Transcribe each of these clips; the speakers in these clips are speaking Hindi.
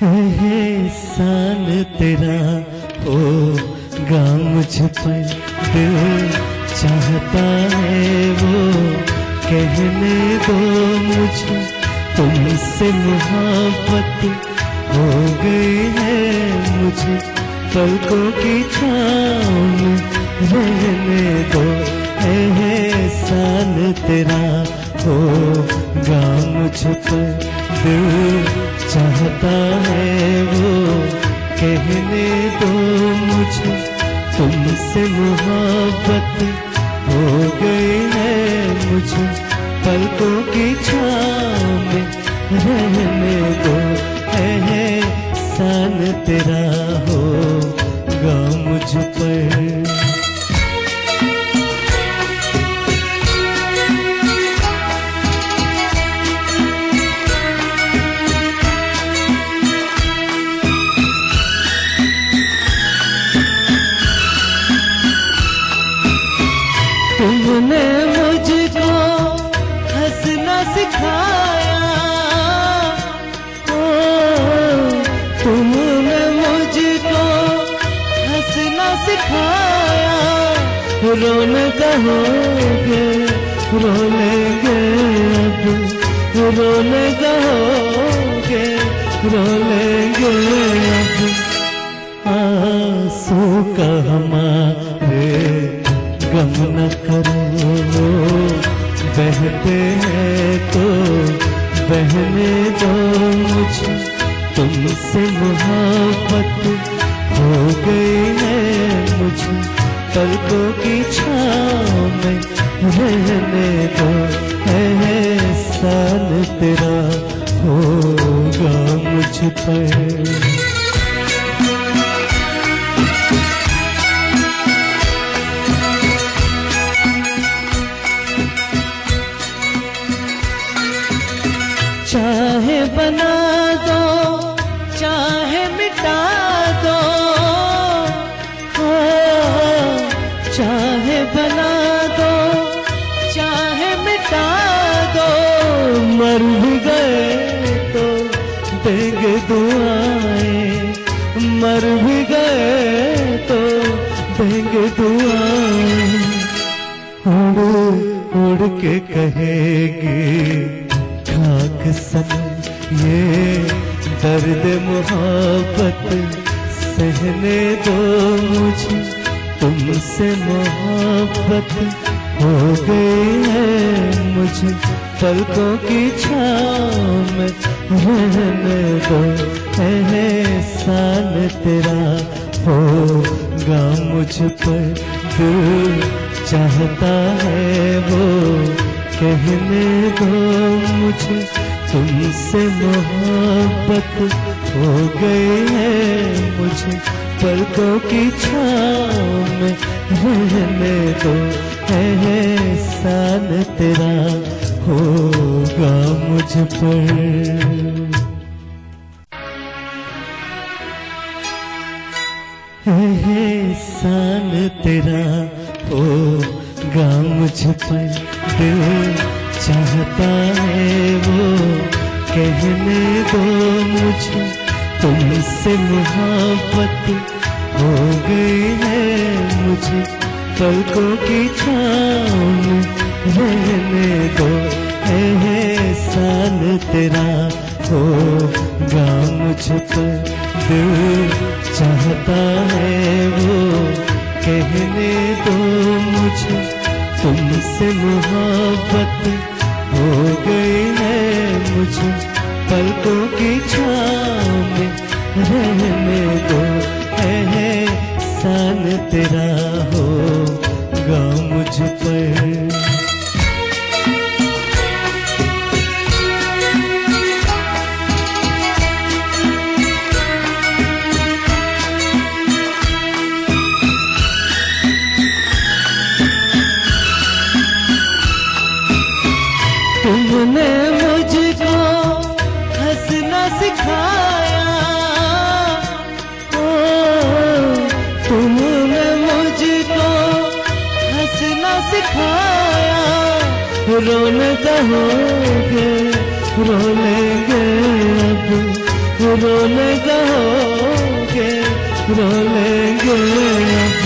एहसान तेरा होगा मुझ पर, दिल चाहता है वो कहने दो मुझे, तुमसे मोहब्बत हो गई है मुझे, पलकों की छाँव में रहने दो। एहसान तेरा होगा मुझ पर, दिल चाहता है वो कहने दो मुझे, तुमसे मोहब्बत हो गई है मुझे, पलकों की छाँव में रहने दो। एहसान तेरा होगा मुझ पर। तुमने मुझको हंसना सिखाया, तुमने मुझको हंसना सिखाया, रोने कहोगे रो लेंगे अब, रोने कहोगे रो लेंगे अब, आंसू का हमारे गम न करो, बहते हैं तो बहने दो मुझे, तुमसे मोहब्बत हो गई है मुझे, पलकों की छाँव में रहने दो। एहसान तेरा होगा मुझ पर। चाहे बना दो चाहे मिटा दो, चाहे बना दो चाहे मिटा दो, मर भी गए तो देंगे दुआएं, मर भी गए तो देंगे दुआएं, उड़ उड़ के कहेगी खाक सनम ये दर्द मोहब्बत सहने दो मुझे, तुमसे मोहब्बत हो गई है मुझे, पलकों की छाँव में रहने दो। एहसान तेरा होगा मुझ पर, दिल चाहता है वो कहने दो मुझे, तुमसे मोहब्बत हो गई है मुझे, पलकों की छाँव में रहने दो। एहसान तेरा होगा मुझ पर। एहसान तेरा होगा मुझ पर, दिल चाहता है वो कहने दो मुझे, तुमसे मोहब्बत हो गई है मुझे, पलकों की छाँव में रहने दो। एहसान तेरा होगा मुझ पर, दिल चाहता है वो कहने दो मुझे, तुमसे मोहब्बत हो गई है मुझे, पलकों की छाँव में रहने दो। एहसान तेरा होगा मुझ पर। तुमने मुझको हंसना सिखाया, तुमने मुझको हंसना सिखाया, रोने कहोगे रो लेंगे अब, रोने गहोगे रो लेंगे अब,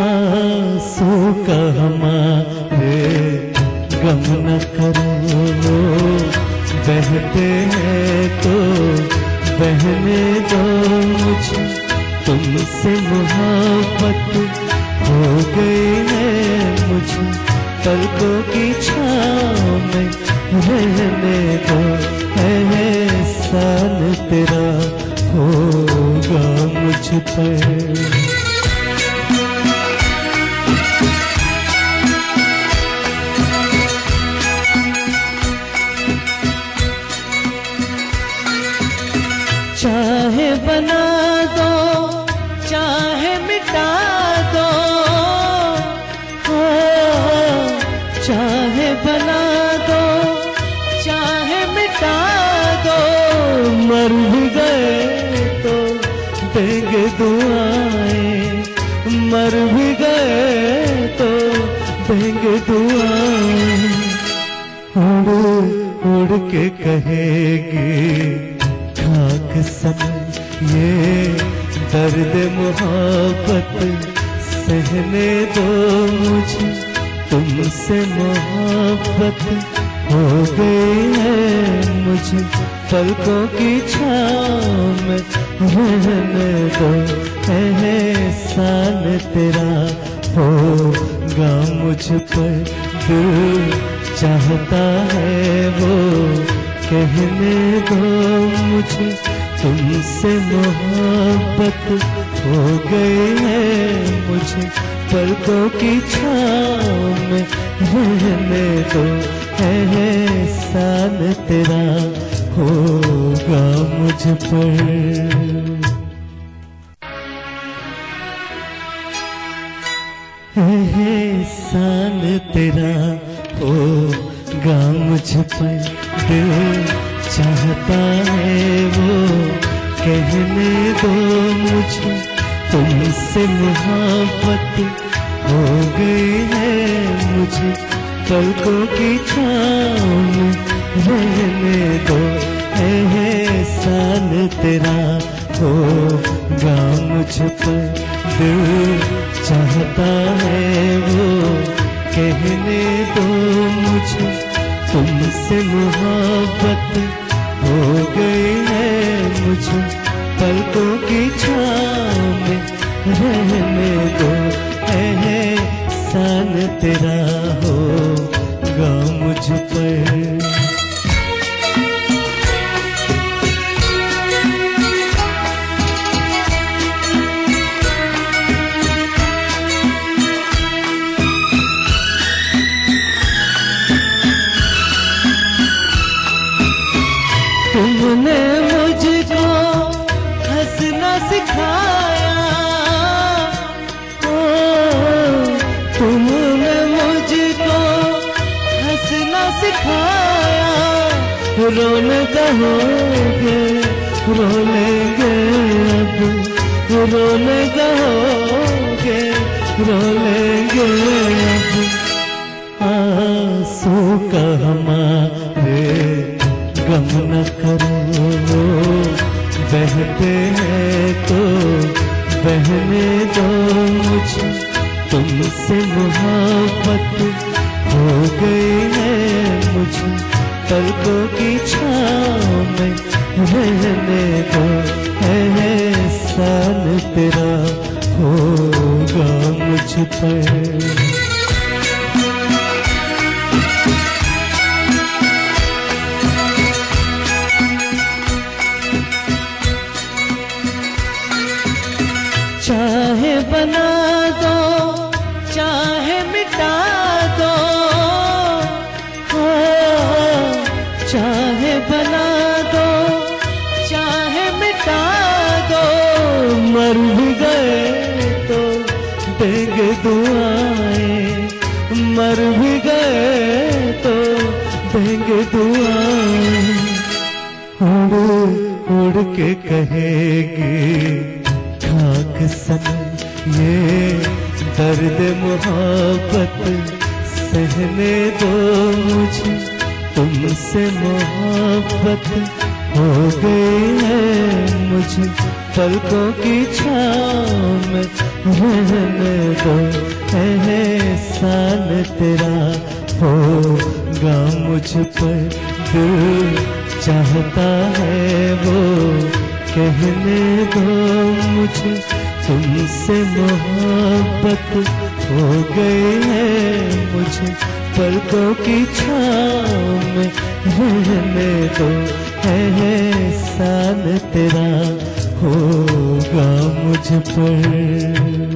आंसू का हमारे गम न करो, बहते हैं तो बहने दो मुझे, तुमसे मोहब्बत हो गई है मुझे, पलकों की छाँव में रहने दो, एहसान तेरा होगा मुझ पर। चाहे बना दो चाहे मिटा दो, चाहे बना दो चाहे मिटा दो, मर भी गए तो देंगे दुआएं, मर भी गए तो देंगे दुआएं, उड़ उड़ के कहेगी खाक सन ये दर्द मोहब्बत सहने दो मुझे, तुमसे मोहब्बत हो गई है मुझे, पलकों की छाँव में रहने दो, एहसान तेरा होगा मुझ पर, दिल चाहता है वो कहने दो मुझे, तुमसे मोहब्बत हो गई है मुझे, पलकों की छाँव में रहने दो, एहसान तेरा होगा मुझ पर। एहसान तेरा होगा मुझ पर, दिल चाहता है वो कहने दो मुझे, तुमसे मोहब्बत हो गई है मुझे, पलकों की छाँव में रहने दो, एहसान तेरा होगा मुझ पर, दिल चाहता है वो कहने दो मुझे, तुमसे मोहब्बत हो गई है मुझे, पलकों की छाँव में रहने दो, एहसान तेरा होगा मुझ पर। तुमने मुझको हंसना सिखाया, तुमने मुझको हंसना सिखाया, रोने कहोगे रो लेंगे अब, रोने कहोगे रो लेंगे अब, आंसू का हमारे गम न करो, बहते हैं तो बहने दो मुझे, तुमसे मोहब्बत हो गई है मुझे, पलकों की छाँव में रहने दो, एहसान तेरा होगा मुझ पर। चाहे बना दो चाहे मिटा दो, चाहे बना दो चाहे मिटा दो, मर भी गए तो देंगे दुआएं, मर भी गए तो देंगे दुआएं, उड़ उड़ के कहेगी खाक सन ये दर्द मोहब्बत सहने दो मुझे, तुमसे मोहब्बत हो गई है मुझे पलकों की छाँव में रहने दो, एहसान तेरा होगा मुझ पर, दिल चाहता है वो कहने दो मुझे, तुमसे मोहब्बत हो गई है मुझे पलकों की छाँव में रहने दो, एहसान तेरा होगा मुझ पर।